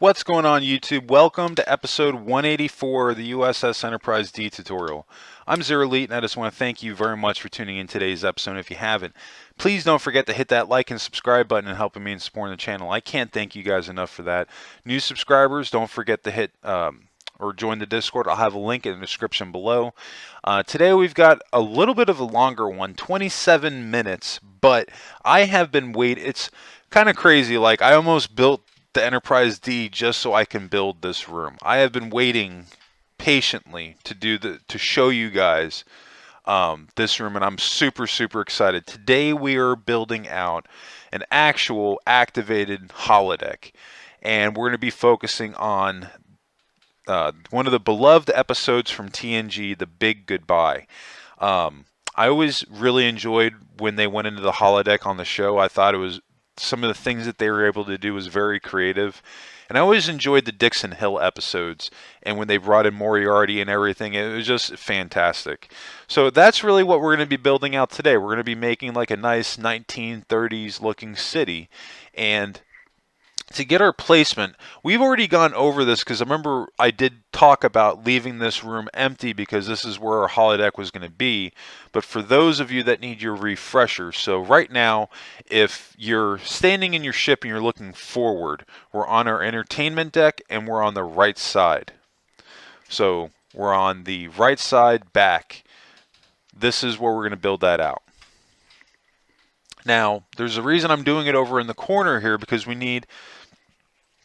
What's going on YouTube? Welcome to episode 184 of the U.S.S. Enterprise D tutorial. I'm Zero Elite and I just want to thank you very much for tuning in today's episode. If you haven't, please don't forget to hit that like and subscribe button and helping me in supporting the channel. I can't thank you guys enough for that. New subscribers, don't forget to hit or join the Discord. I'll have a link in the description below. Today we've got a little bit of a longer one, 27 minutes, but I have been waiting. It's kind of crazy. Like, I almost built the Enterprise D just so I can build this room. I have been waiting patiently to show you guys this room, and I'm super excited. Today we are building out an actual activated holodeck, and we're going to be focusing on one of the beloved episodes from TNG, The Big Goodbye. I always really enjoyed when they went into the holodeck on the show. I thought it was some of the things that they were able to do was very creative. And I always enjoyed the Dixon Hill episodes. And when they brought in Moriarty and everything, it was just fantastic. So that's really what we're going to be building out today. We're going to be making like a nice 1930s looking city. And to get our placement, we've already gone over this because I remember I did talk about leaving this room empty because this is where our holodeck was going to be. But for those of you that need your refresher, so right now, if you're standing in your ship and you're looking forward, we're on our entertainment deck and we're on the right side. So we're on the right side back. This is where we're going to build that out. Now, there's a reason I'm doing it over in the corner here because we need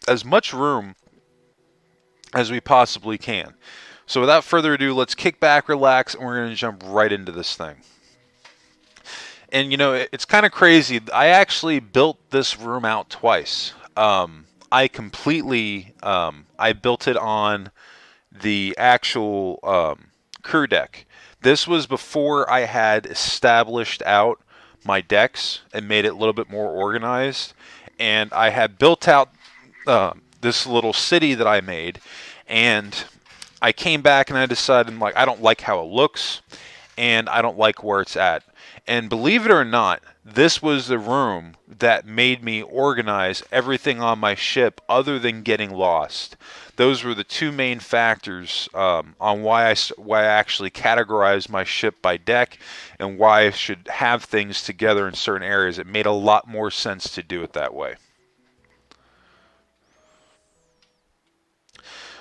as much room as we possibly can. So without further ado, let's kick back, relax, and we're going to jump right into this thing. And you know, it's kind of crazy. I actually built this room out twice. I built it on the actual crew deck. This was before I had established out my decks and made it a little bit more organized. And I had built out this little city that I made, and I came back and I decided, like, I don't like how it looks and I don't like where it's at. And believe it or not, this was the room that made me organize everything on my ship other than getting lost. Those were the two main factors on why I actually categorized my ship by deck and why I should have things together in certain areas. It made a lot more sense to do it that way.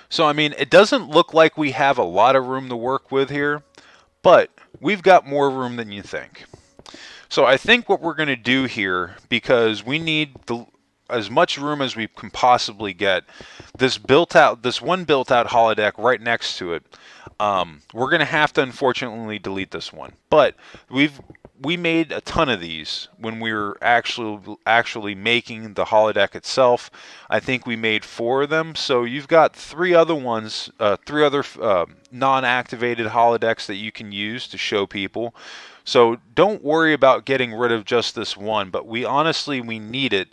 So, I mean, it doesn't look like we have a lot of room to work with here, but we've got more room than you think. So I think what we're going to do here, because we need as much room as we can possibly get, this one built out holodeck right next to it, we're going to have to unfortunately delete this one. But we made a ton of these when we were actually making the holodeck itself. I think we made 4 of them. So you've got 3 other ones, 3 other non-activated holodecks that you can use to show people. So don't worry about getting rid of just this one, but we need it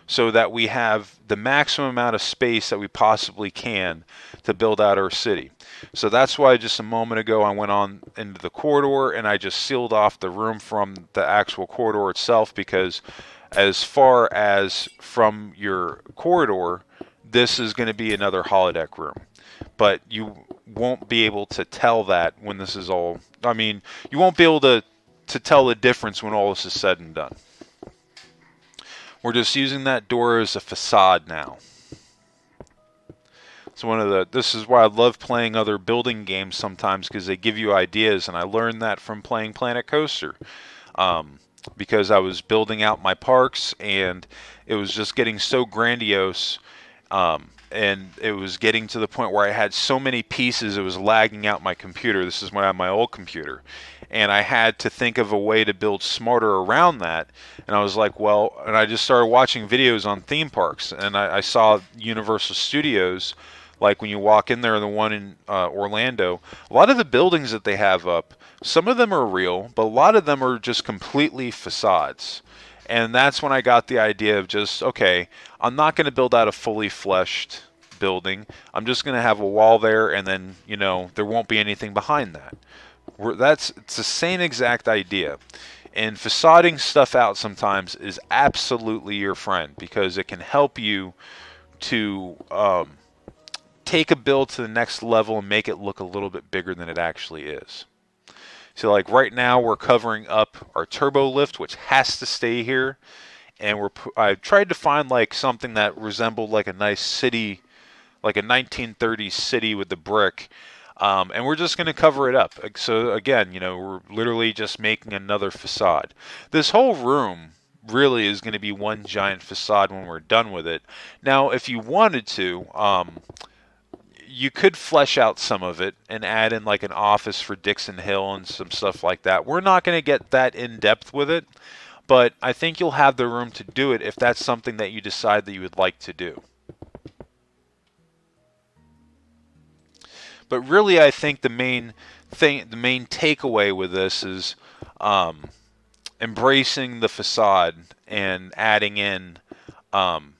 so that we have the maximum amount of space that we possibly can to build out our city. So that's why just a moment ago I went on into the corridor and I just sealed off the room from the actual corridor itself, because as far as from your corridor, this is going to be another holodeck room. But you won't be able to tell that when this is all, I mean, you won't be able to tell the difference when all this is said and done. We're just using that door as a facade now. So this is why I love playing other building games sometimes, because they give you ideas, and I learned that from playing Planet Coaster. Because I was building out my parks and it was just getting so grandiose, and it was getting to the point where I had so many pieces it was lagging out my computer. This is when I had my old computer, and I had to think of a way to build smarter around that. And I was like, well, and I just started watching videos on theme parks, and I saw Universal Studios. Like when you walk in there, the one in Orlando, a lot of the buildings that they have up, some of them are real, but a lot of them are just completely facades. And that's when I got the idea of just, okay, I'm not going to build out a fully fleshed building. I'm just going to have a wall there, and then, you know, there won't be anything behind that. It's the same exact idea. And facading stuff out sometimes is absolutely your friend, because it can help you to take a build to the next level and make it look a little bit bigger than it actually is. So like right now we're covering up our turbo lift, which has to stay here, and I tried to find like something that resembled like a nice city, like a 1930s city with the brick, and we're just going to cover it up. So again, we're literally just making another facade. This whole room really is going to be one giant facade when we're done with it. Now, if you wanted to, you could flesh out some of it and add in like an office for Dixon Hill and some stuff like that. We're not going to get that in depth with it, but I think you'll have the room to do it if that's something that you decide that you would like to do. But really, I think the main takeaway with this is embracing the facade and adding in an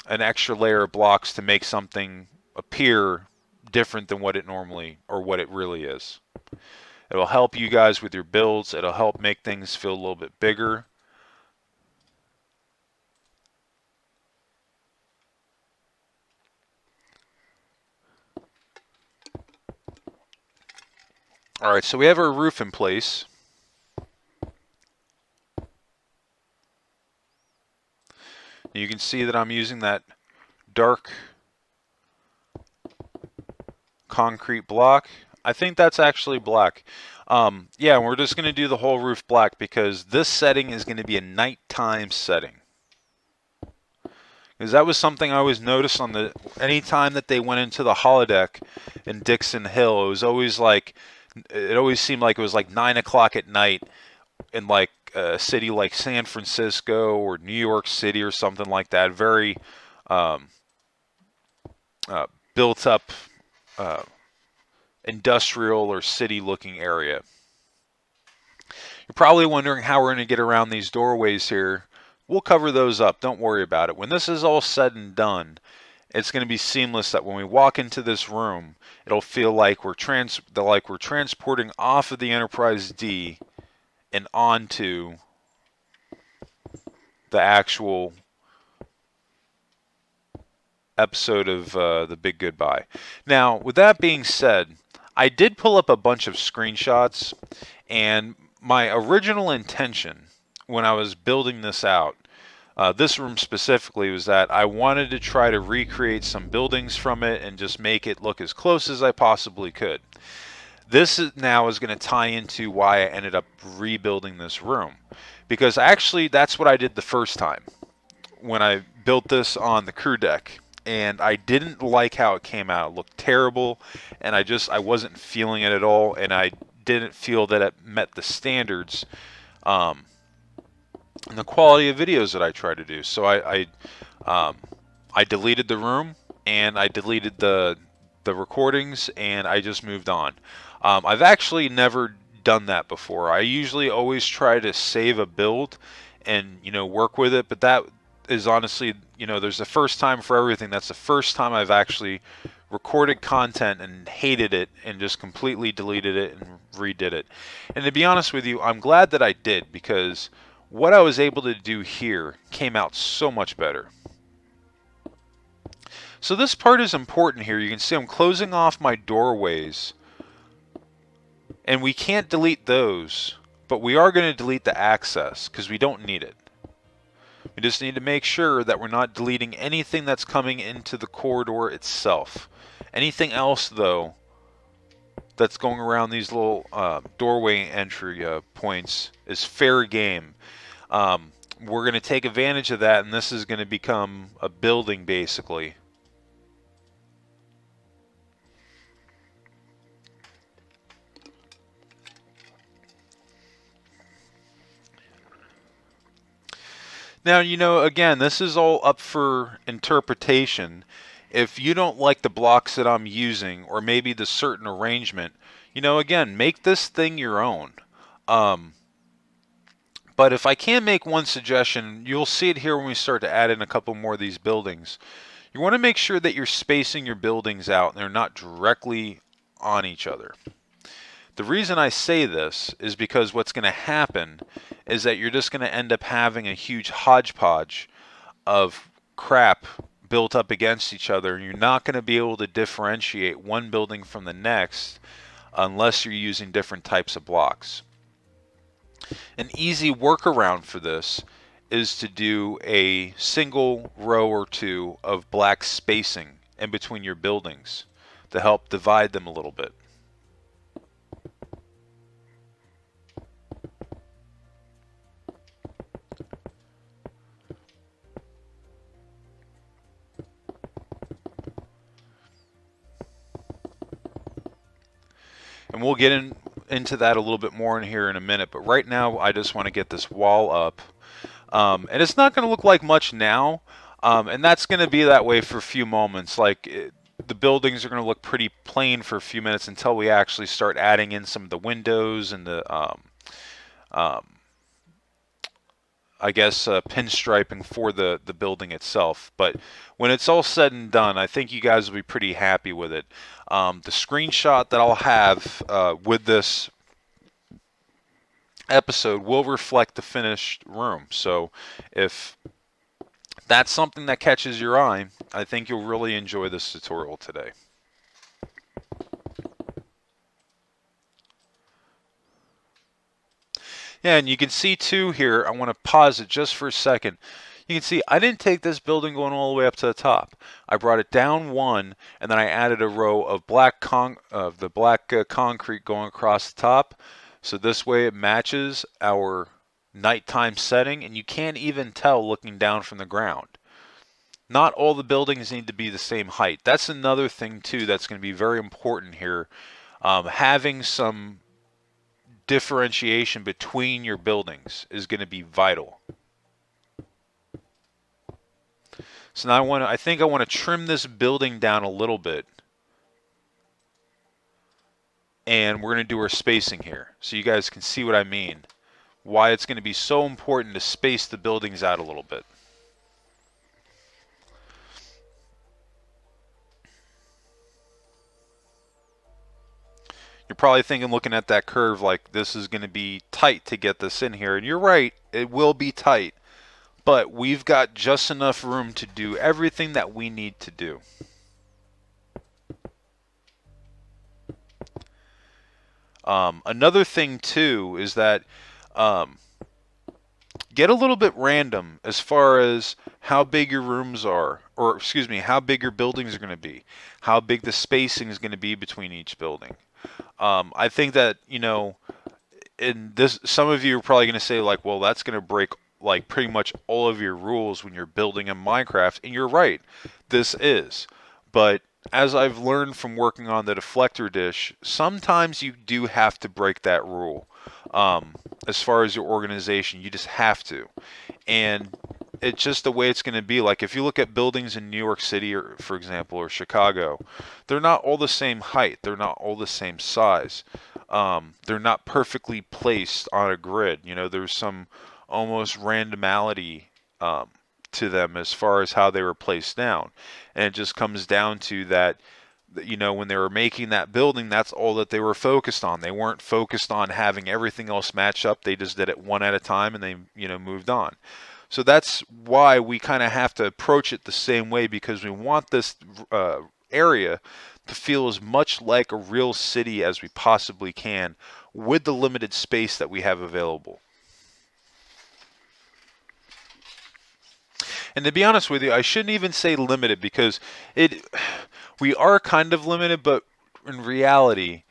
extra layer of blocks to make something appear different than what it normally or what it really is. It'll help you guys with your builds. It'll help make things feel a little bit bigger. All right, so we have our roof in place. You can see that I'm using that dark concrete block. I think that's actually black. Yeah, we're just going to do the whole roof black because this setting is going to be a nighttime setting. Because that was something I always noticed on any time that they went into the holodeck in Dixon Hill, it always seemed like it was like 9 o'clock at night in like a city like San Francisco or New York City or something like that. Very built up industrial or city looking area. You're probably wondering how we're going to get around these doorways here. We'll cover those up. Don't worry about it. When this is all said and done, it's going to be seamless that when we walk into this room, it'll feel like we're transporting off of the Enterprise D and onto the actual episode of The Big Goodbye. Now, with that being said, I did pull up a bunch of screenshots, and my original intention when I was building this out, this room specifically, was that I wanted to try to recreate some buildings from it and just make it look as close as I possibly could. This now is going to tie into why I ended up rebuilding this room, because actually that's what I did the first time when I built this on the crew deck, and I didn't like how it came out. It looked terrible, and I wasn't feeling it at all, and I didn't feel that it met the standards and the quality of videos that I try to do. So I deleted the room, and I deleted the recordings, and I just moved on. I've actually never done that before. I usually always try to save a build and work with it, but that is honestly, there's a first time for everything. That's the first time I've actually recorded content and hated it and just completely deleted it and redid it. And to be honest with you, I'm glad that I did, because what I was able to do here came out so much better. So this part is important here. You can see I'm closing off my doorways, and we can't delete those, but we are going to delete the access because we don't need it. We just need to make sure that we're not deleting anything that's coming into the corridor itself. Anything else, though, that's going around these little doorway entry points is fair game. We're going to take advantage of that, and this is going to become a building, basically. Now, again, this is all up for interpretation. If you don't like the blocks that I'm using, or maybe the certain arrangement, again, make this thing your own. But if I can make one suggestion, you'll see it here when we start to add in a couple more of these buildings. You want to make sure that you're spacing your buildings out and they're not directly on each other. The reason I say this is because what's going to happen is that you're just going to end up having a huge hodgepodge of crap built up against each other, and you're not going to be able to differentiate one building from the next unless you're using different types of blocks. An easy workaround for this is to do a single row or two of black spacing in between your buildings to help divide them a little bit. And we'll get into that a little bit more in here in a minute, but right now I just want to get this wall up. And it's not going to look like much now, and that's going to be that way for a few moments. The buildings are going to look pretty plain for a few minutes until we actually start adding in some of the windows and the I guess pinstriping for the building itself. But when it's all said and done, I think you guys will be pretty happy with it. The screenshot that I'll have with this episode will reflect the finished room. So if that's something that catches your eye, I think you'll really enjoy this tutorial today. Yeah, and you can see too here, I want to pause it just for a second. You can see I didn't take this building going all the way up to the top. I brought it down one, and then I added a row of black concrete going across the top. So this way it matches our nighttime setting, and you can't even tell looking down from the ground. Not all the buildings need to be the same height. That's another thing too that's going to be very important here. Having some differentiation between your buildings is going to be vital. So now I think I want to trim this building down a little bit, and we're going to do our spacing here so you guys can see what I mean, why it's going to be so important to space the buildings out a little bit. You're probably thinking, looking at that curve, like this is going to be tight to get this in here, and you're right, it will be tight, but we've got just enough room to do everything that we need to do. Another thing too is that get a little bit random as far as how big your rooms are, or excuse me, how big your buildings are going to be, how big the spacing is going to be between each building. I think that, you know, in this, some of you are probably going to say like, well, that's going to break like pretty much all of your rules when you're building in Minecraft, and you're right, this is. But as I've learned from working on the deflector dish, sometimes you do have to break that rule. As far as your organization, you just have to. And it's just the way it's going to be. Like if you look at buildings in New York City, or for example, or Chicago, they're not all the same height. They're not all the same size. They're not perfectly placed on a grid. You know, there's some almost randomality to them as far as how they were placed down. And it just comes down to that, you know, when they were making that building, that's all that they were focused on. They weren't focused on having everything else match up. They just did it one at a time, and they, you know, moved on. So that's why we kind of have to approach it the same way, because we want this area to feel as much like a real city as we possibly can with the limited space that we have available. And to be honest with you, I shouldn't even say limited, because we are kind of limited, but in reality,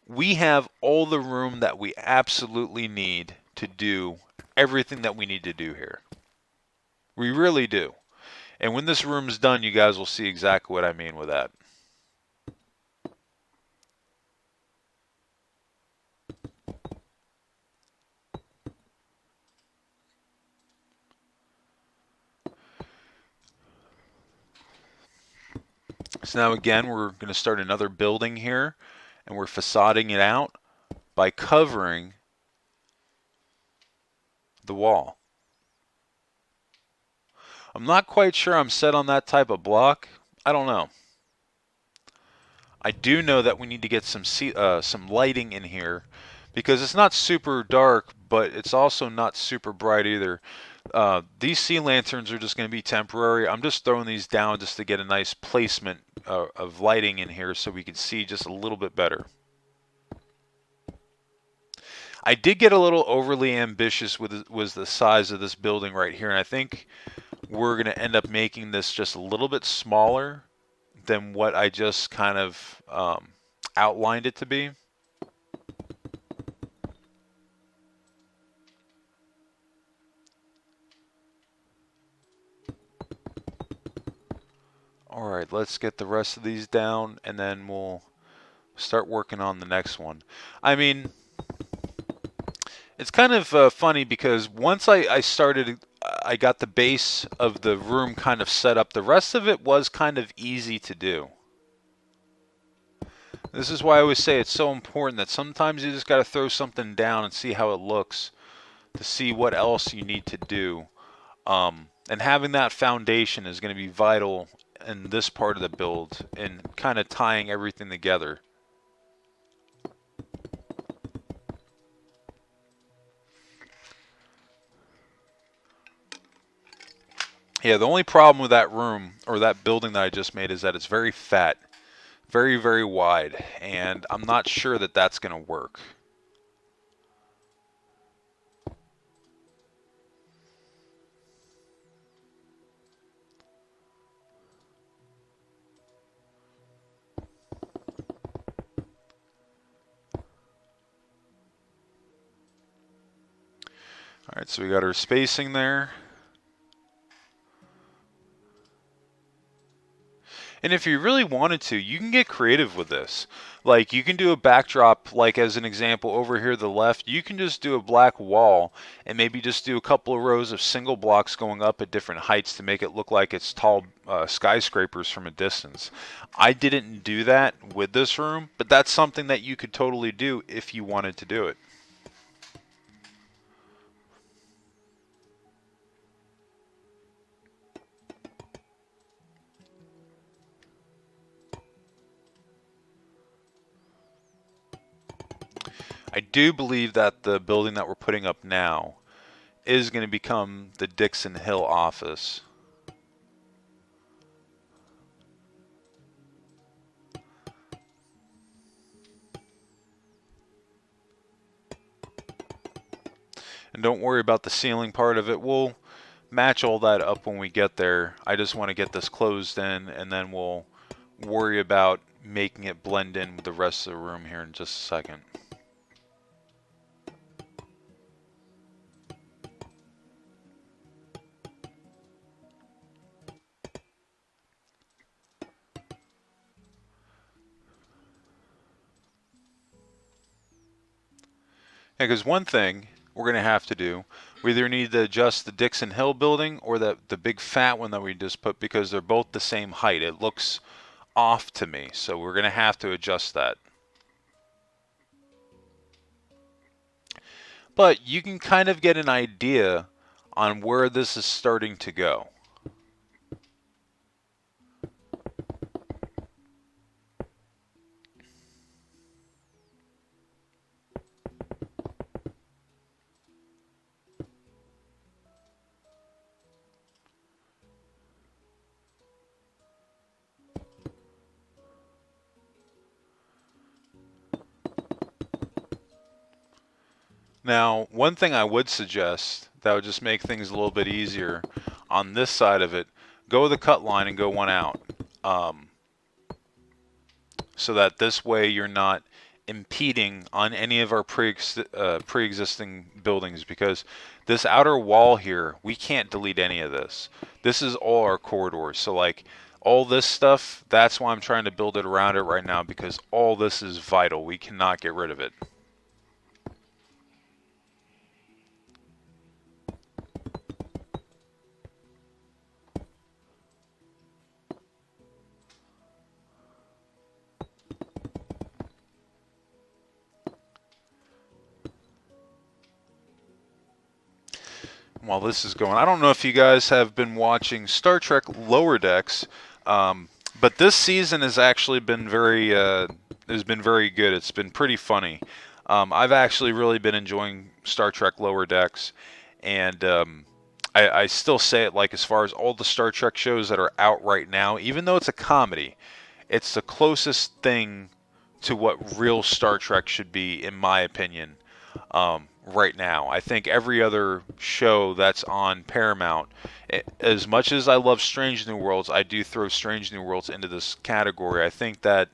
we have all the room that we absolutely need to do everything that we need to do here. We really do. And when this room's done, you guys will see exactly what I mean with that. So now again, we're going to start another building here, and we're facading it out by covering the wall. I'm not quite sure I'm set on that type of block. I don't know. I do know that we need to get some lighting in here, because it's not super dark, but it's also not super bright either. These sea lanterns are just going to be temporary. I'm just throwing these down just to get a nice placement of lighting in here so we can see just a little bit better. I did get a little overly ambitious with was the size of this building right here, and I think we're going to end up making this just a little bit smaller than what I just kind of outlined it to be. All right, let's get the rest of these down, and then we'll start working on the next one. I mean, it's kind of funny because once I started, I got the base of the room kind of set up. The rest of it was kind of easy to do. This is why I always say it's so important that sometimes you just got to throw something down and see how it looks to see what else you need to do. And having that foundation is going to be vital in this part of the build and kind of tying everything together. Yeah, the only problem with that room or that building that I just made is that it's very fat, very, very wide, and I'm not sure that that's going to work. All right, so we got our spacing there. And if you really wanted to, you can get creative with this. Like you can do a backdrop, like as an example over here to the left, you can just do a black wall and maybe just do a couple of rows of single blocks going up at different heights to make it look like it's tall skyscrapers from a distance. I didn't do that with this room, but that's something that you could totally do if you wanted to do it. I do believe that the building that we're putting up now is going to become the Dixon Hill office. And don't worry about the ceiling part of it. We'll match all that up when we get there. I just want to get this closed in, and then we'll worry about making it blend in with the rest of the room here in just a second. Yeah, because one thing we're going to have to do, we either need to adjust the Dixon Hill building or the big fat one that we just put, because they're both the same height. It looks off to me, so we're going to have to adjust that. But you can kind of get an idea on where this is starting to go. Now, one thing I would suggest that would just make things a little bit easier on this side of it, go with the cut line and go one out. So that this way you're not impeding on any of our pre-existing buildings, because this outer wall here, we can't delete any of this. This is all our corridors. So like all this stuff, that's why I'm trying to build it around it right now, because all this is vital. We cannot get rid of it. While this is going, I don't know if you guys have been watching Star Trek Lower Decks, but this season has actually been has been very good. It's been pretty funny. I've actually really been enjoying Star Trek Lower Decks, and I still say it, like, as far as all the Star Trek shows that are out right now, even though it's a comedy, it's the closest thing to what real Star Trek should be, in my opinion, right now. I think every other show that's on Paramount, as much as I love Strange New Worlds, I do throw Strange New Worlds into this category. I think that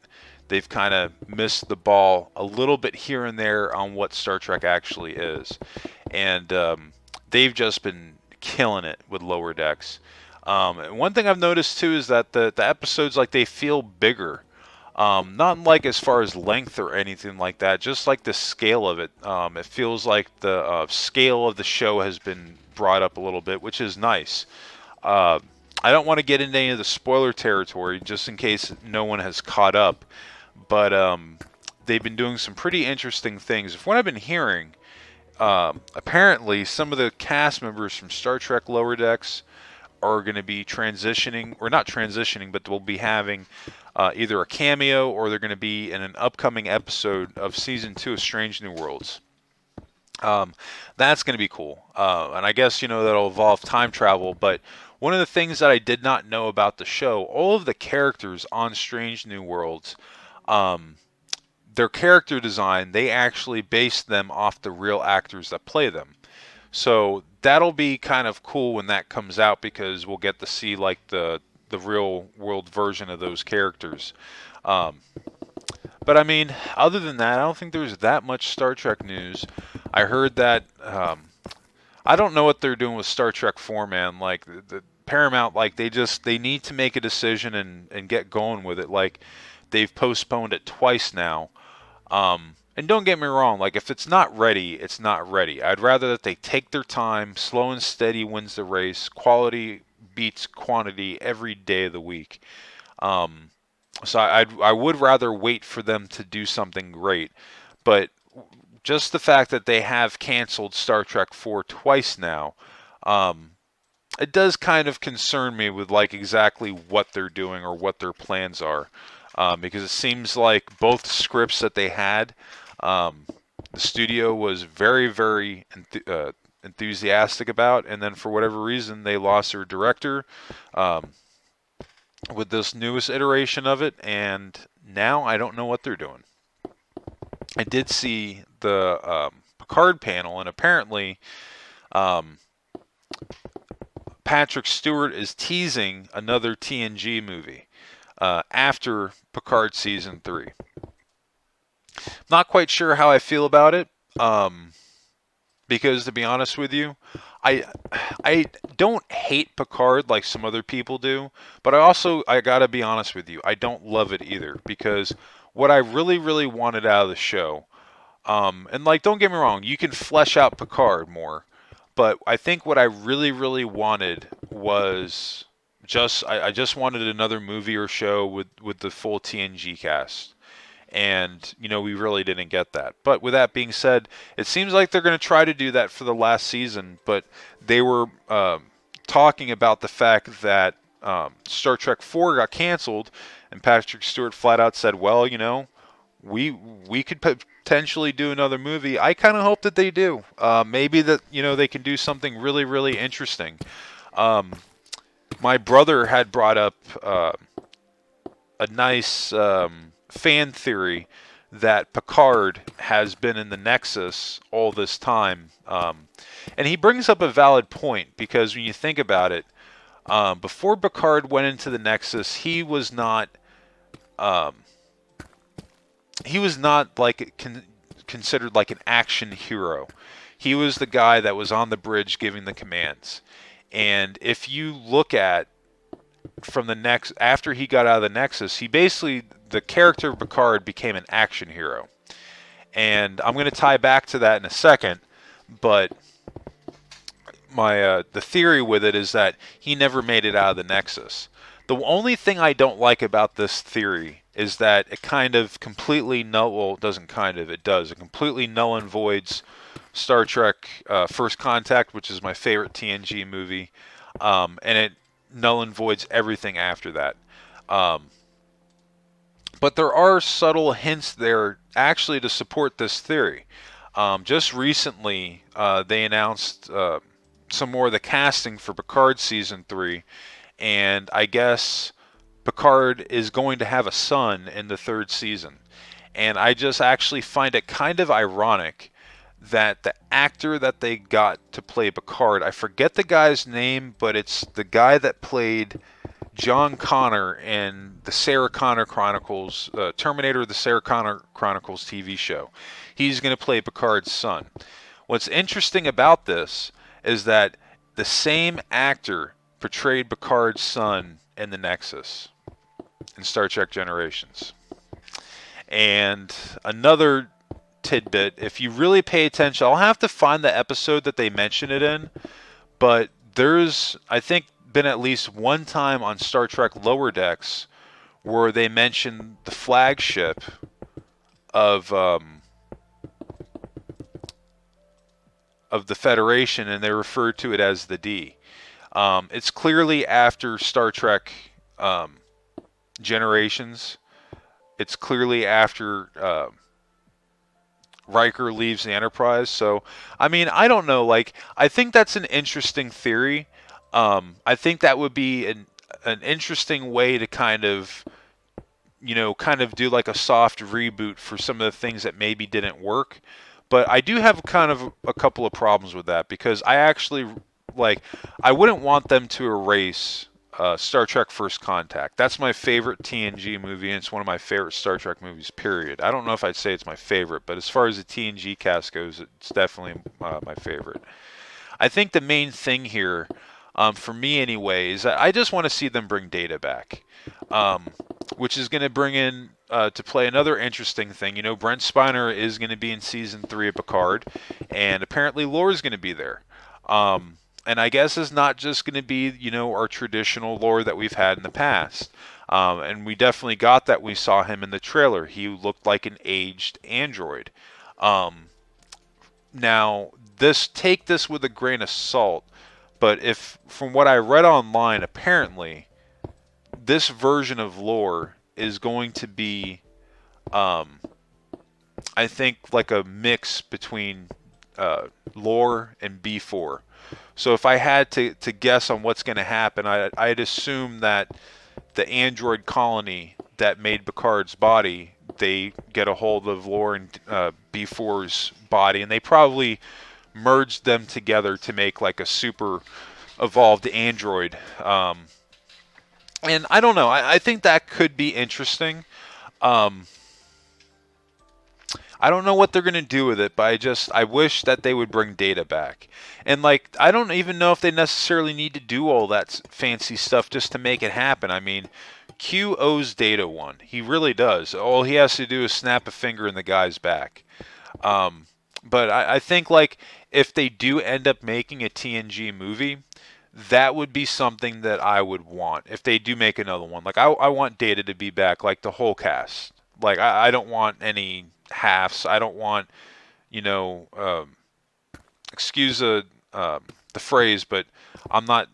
they've kind of missed the ball a little bit here and there on what Star Trek actually is. And they've just been killing it with Lower Decks. One thing I've noticed too is that the episodes, like, they feel bigger. Not like as far as length or anything like that, just like the scale of it. It feels like the scale of the show has been brought up a little bit, which is nice. Uh, I don't want to get into any of the spoiler territory, just in case no one has caught up. But they've been doing some pretty interesting things. From what I've been hearing, apparently some of the cast members from Star Trek Lower Decks are going to be transitioning, or not transitioning, but will be having either a cameo, or they're going to be in an upcoming episode of Season 2 of Strange New Worlds. That's going to be cool. And I guess, that'll involve time travel, but one of the things that I did not know about the show, all of the characters on Strange New Worlds, their character design, they actually based them off the real actors that play them. So that'll be kind of cool when that comes out, because we'll get to see, like, the real world version of those characters. But I mean, other than that, I don't think there's that much Star Trek news. I heard that I don't know what they're doing with Star Trek 4, man. Like, the Paramount, like, they need to make a decision and get going with it. Like, they've postponed it twice now. And don't get me wrong, like, if it's not ready, it's not ready. I'd rather that they take their time, slow and steady wins the race, quality beats quantity every day of the week. So I would rather wait for them to do something great. But just the fact that they have canceled Star Trek 4 twice now, it does kind of concern me with, like, exactly what they're doing or what their plans are. Because it seems like both scripts that they had, the studio was very, very enthusiastic about, and then for whatever reason they lost their director with this newest iteration of it, and now I don't know what they're doing. I did see the Picard panel, and apparently Patrick Stewart is teasing another TNG movie after Picard Season 3. Not quite sure how I feel about it, because, to be honest with you, I don't hate Picard like some other people do, but I gotta be honest with you, I don't love it either, because what I really, really wanted out of the show, and, like, don't get me wrong, you can flesh out Picard more, but I think what I really, really wanted was I just wanted another movie or show with the full TNG cast. And, we really didn't get that. But with that being said, it seems like they're going to try to do that for the last season. But they were talking about the fact that Star Trek 4 got canceled, and Patrick Stewart flat out said, well, we could potentially do another movie. I kind of hope that they do. Maybe that, they can do something really, really interesting. My brother had brought up a nice fan theory that Picard has been in the Nexus all this time. And he brings up a valid point, because when you think about it, before Picard went into the Nexus, he was not like considered like an action hero. He was the guy that was on the bridge giving the commands. And if you look at from after he got out of the Nexus, the character of Picard became an action hero. And I'm going to tie back to that in a second, but the theory with it is that he never made it out of the Nexus. The only thing I don't like about this theory is that it kind of completely it does. It completely null and voids Star Trek First Contact, which is my favorite TNG movie, and it null and voids everything after that. But there are subtle hints there actually to support this theory. Just recently, they announced some more of the casting for Picard season 3, and I guess Picard is going to have a son in the 3rd season. And I just actually find it kind of ironic that the actor that they got to play Picard, I forget the guy's name, but it's the guy that played John Connor in the Sarah Connor Chronicles, Terminator: The Sarah Connor Chronicles TV show. He's going to play Picard's son. What's interesting about this is that the same actor portrayed Picard's son in the Nexus in Star Trek Generations. And another tidbit, if you really pay attention, I'll have to find the episode that they mention it in, but there's, I think, been at least one time on Star Trek Lower Decks where they mention the flagship of the Federation, and they refer to it as the D. It's clearly after Star Trek Generations. It's clearly after Riker leaves the Enterprise. So, I mean, I don't know. Like, I think that's an interesting theory. I think that would be an interesting way to kind of do like a soft reboot for some of the things that maybe didn't work. But I do have kind of a couple of problems with that, because I actually, like, I wouldn't want them to erase Star Trek First Contact. That's my favorite TNG movie, and it's one of my favorite Star Trek movies, period. I don't know if I'd say it's my favorite, but as far as the TNG cast goes, it's definitely my favorite. I think the main thing here, for me anyway, is that I just want to see them bring Data back, which is going to bring in to play another interesting thing. Brent Spiner is going to be in season 3 of Picard, and apparently Lore's going to be there. And I guess it's not just going to be, our traditional Lore that we've had in the past. And we definitely got that. We saw him in the trailer. He looked like an aged android. Now, take this with a grain of salt, but if, from what I read online, apparently this version of Lore is going to be, I think, like a mix between Lore and B4. So if I had to guess on what's going to happen, I'd assume that the android colony that made Picard's body, they get a hold of Lore and B4's body, and they probably merged them together to make like a super evolved android. And I don't know. I think that could be interesting. I don't know what they're going to do with it, but I wish that they would bring Data back. And, like, I don't even know if they necessarily need to do all that fancy stuff just to make it happen. I mean, Q owes Data one. He really does. All he has to do is snap a finger and the guy's back. But I think, like, if they do end up making a TNG movie, that would be something that I would want. If they do make another one. Like, I want Data to be back, like, the whole cast. Like, I don't want any halves. I don't want, excuse the phrase, but I'm not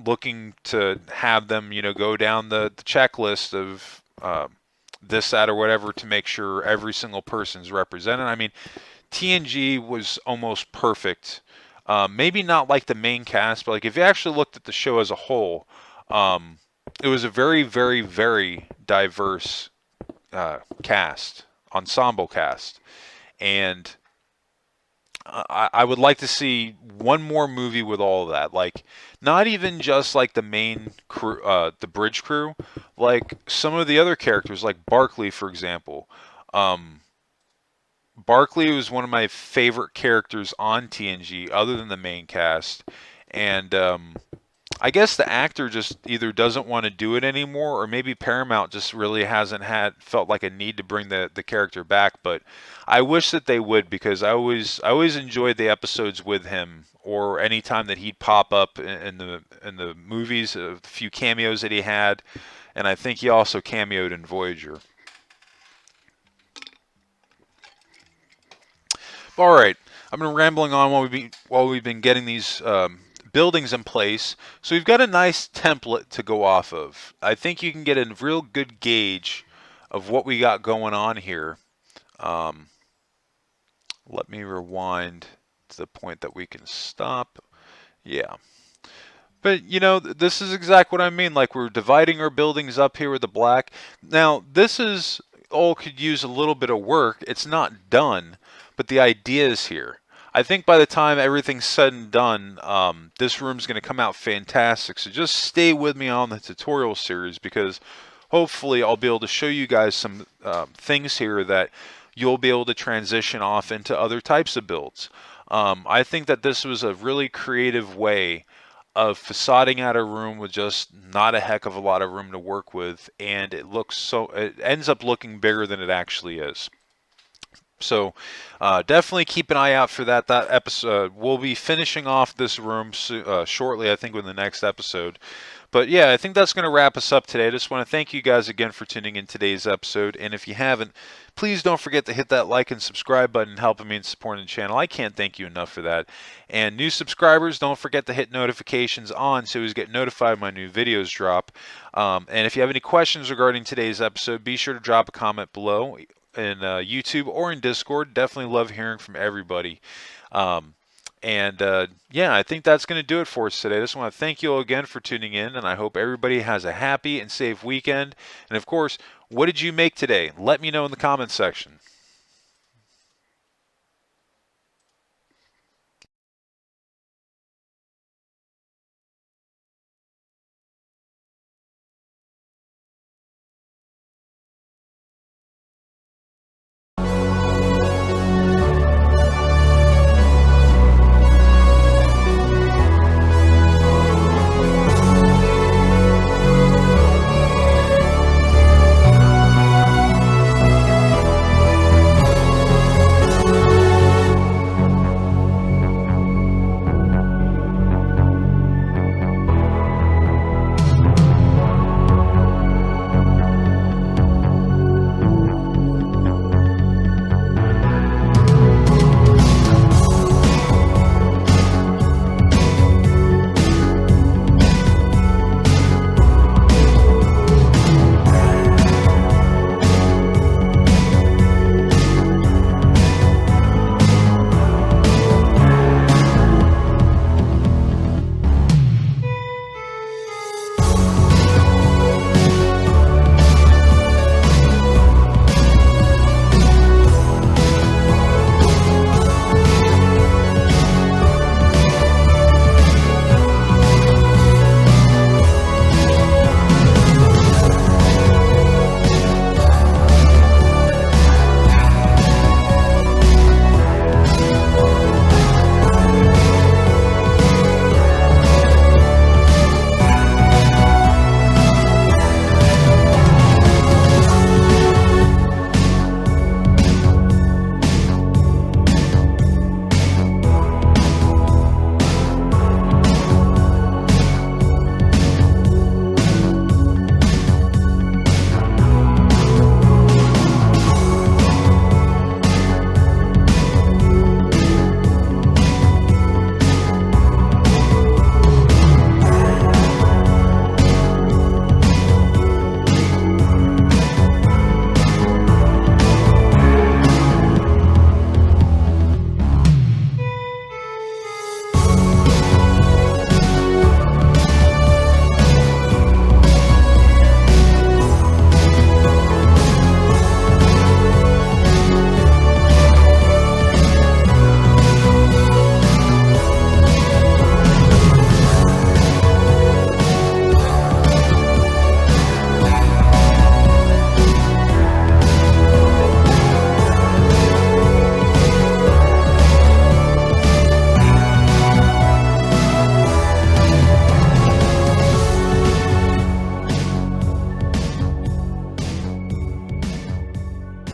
looking to have them, go down the checklist of this, that, or whatever to make sure every single person's represented. I mean, TNG was almost perfect. Maybe not like the main cast, but like if you actually looked at the show as a whole, it was a very, very, very diverse ensemble cast. And I would like to see one more movie with all of that. Like, not even just like the main crew, the bridge crew, like some of the other characters, like Barclay, for example. Barclay was one of my favorite characters on TNG, other than the main cast. And I guess the actor just either doesn't want to do it anymore, or maybe Paramount just really hasn't felt like a need to bring the character back. But I wish that they would, because I always enjoyed the episodes with him, or any time that he'd pop up in the movies, a few cameos that he had, and I think he also cameoed in Voyager. All right, I've been rambling on while we've been getting these buildings in place. So we've got a nice template to go off of. I think you can get a real good gauge of what we got going on here. Let me rewind to the point that we can stop. Yeah. But you know, this is exactly what I mean. Like we're dividing our buildings up here with the black. Now, this is all could use a little bit of work. It's not done, but the idea is here. I think by the time everything's said and done, this room's going to come out fantastic. So just stay with me on the tutorial series because hopefully I'll be able to show you guys some things here that you'll be able to transition off into other types of builds. I think that this was a really creative way of facading out a room with just not a heck of a lot of room to work with, and it ends up looking bigger than it actually is. So definitely keep an eye out for that. That episode, we'll be finishing off this room shortly, I think, in the next episode. But yeah, I think that's going to wrap us up today. I just want to thank you guys again for tuning in today's episode. And if you haven't, please don't forget to hit that like and subscribe button, helping me in supporting the channel. I can't thank you enough for that. And new subscribers, don't forget to hit notifications on so you get notified when my new videos drop. And if you have any questions regarding today's episode, be sure to drop a comment below in YouTube or in Discord. Definitely love hearing from everybody. Yeah, I think that's going to do it for us today. I just want to thank you all again for tuning in, and I hope everybody has a happy and safe weekend. And of course, what did you make today? Let me know in the comments section.